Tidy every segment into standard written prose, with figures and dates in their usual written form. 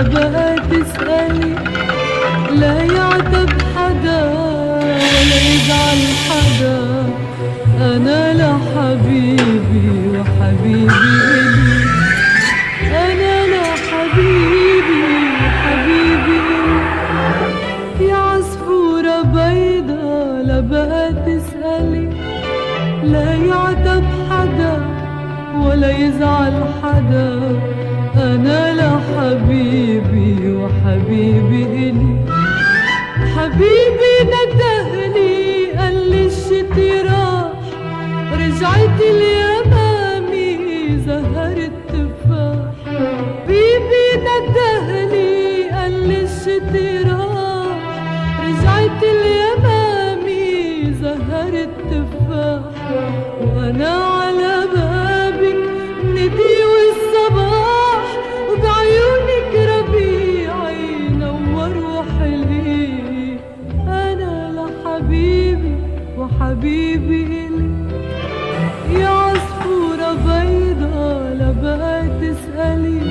بقى تسألي، لا يعتب حدا ولا يزعل حدا، أنا لحبيبي وحبيبي إلي، أنا لحبيبي وحبيبي إلي. يا عصفورة بيضا لا بقى تسألي، لا يعتب حدا ولا يزعل حدا، أنا لحبيبي وحبيبي إلي. حبيبي ندهلي قال لي الشتي راح، رجعت اليمامي زهر التفاح. حبيبي ندهلي قال لي الشتي راح، رجعت اليمامي زهر التفاح. وأنا على بابك ندي والصباح، وبعيونك ربيعي نور وحلي، أنا لحبيبي وحبيبي إلي. يا عصفورة بيضا لا بقى تسألي،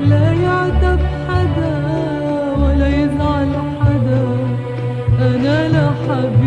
لا يعتب حدا ولا يزعل حدا، أنا لحبيبي